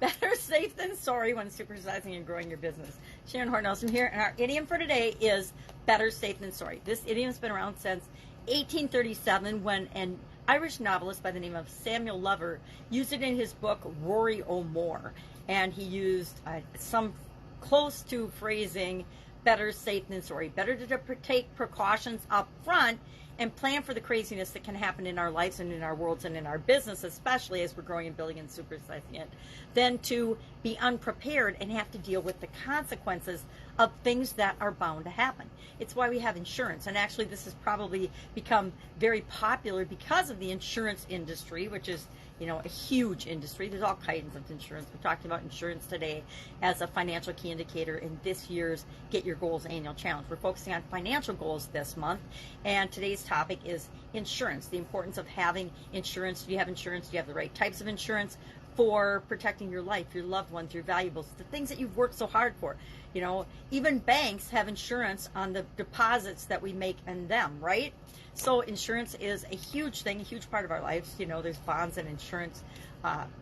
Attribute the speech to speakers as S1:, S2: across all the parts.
S1: Better safe than sorry when supersizing and growing your business. Sharon Horne-Ellstrom here, and our idiom for today is better safe than sorry. This idiom's been around since 1837 when an Irish novelist by the name of Samuel Lover used it in his book Rory O'More, and he used some close to phrasing better safe than sorry. Better to take precautions up front and plan for the craziness that can happen in our lives and in our worlds and in our business, especially as we're growing and building and supersizing it, than to be unprepared and have to deal with the consequences of things that are bound to happen. It's why we have insurance, and actually this has probably become very popular because of the insurance industry, which is, you know, a huge industry. There's all kinds of insurance. We're talking about insurance today as a financial key indicator in this year's Get Your Goals Annual Challenge. We're focusing on financial goals this month, and today's topic is insurance, the importance of having insurance. Do you have insurance? Do you have the right types of insurance for protecting your life, your loved ones, your valuables, the things that you've worked so hard for? You know, even banks have insurance on the deposits that we make in them, right? So insurance is a huge thing, a huge part of our lives. You know, there's bonds and insurance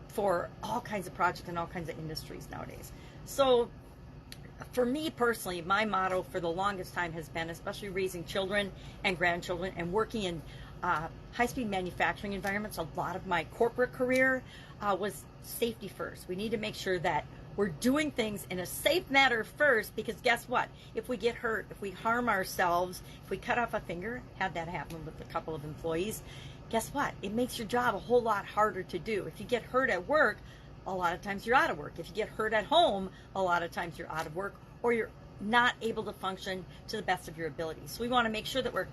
S1: for all kinds of projects and all kinds of industries nowadays. So for me personally, my motto for the longest time has been, especially raising children and grandchildren and working in high-speed manufacturing environments, a lot of my corporate career was safety first. We need to make sure that we're doing things in a safe manner first, because guess what? If we get hurt, if we harm ourselves, if we cut off a finger, had that happen with a couple of employees, guess what? It makes your job a whole lot harder to do. If you get hurt at work, a lot of times you're out of work. If you get hurt at home, a lot of times you're out of work, or you're not able to function to the best of your ability. So we want to make sure that we're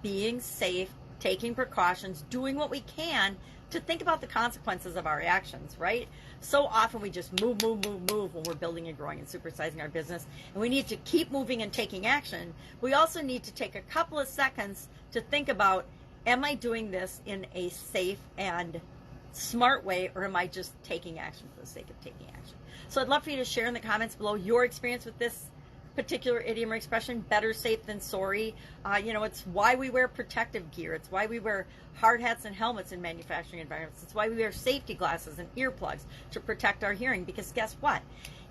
S1: being safe, taking precautions, doing what we can to think about the consequences of our actions, right? So often we just move when we're building and growing and supersizing our business, and we need to keep moving and taking action. We also need to take a couple of seconds to think about, am I doing this in a safe and smart way, or am I just taking action for the sake of taking action? So I'd love for you to share in the comments below your experience with this particular idiom or expression, better safe than sorry. You know, it's why we wear protective gear. It's why we wear hard hats and helmets in manufacturing environments. It's why we wear safety glasses and earplugs to protect our hearing, because guess what?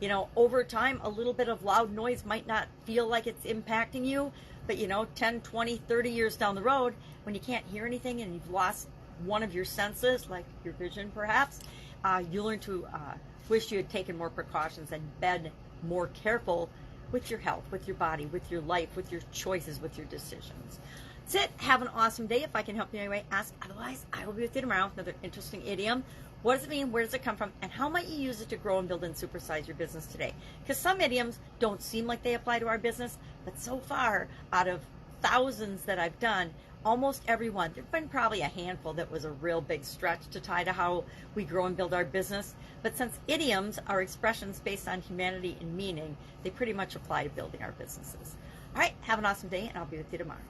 S1: You know, over time, a little bit of loud noise might not feel like it's impacting you, but you know, 10, 20, 30 years down the road, when you can't hear anything and you've lost one of your senses, like your vision perhaps, you learn to wish you had taken more precautions and been more careful with your health, with your body, with your life, with your choices, with your decisions. That's it. Have an awesome day. If I can help you in any way, ask. Otherwise, I will be with you tomorrow with another interesting idiom. What does it mean? Where does it come from? And how might you use it to grow and build and supersize your business today? Because some idioms don't seem like they apply to our business, but so far, out of thousands that I've done, almost every one, there've been probably a handful that was a real big stretch to tie to how we grow and build our business. But since idioms are expressions based on humanity and meaning, they pretty much apply to building our businesses. All right, have an awesome day, and I'll be with you tomorrow.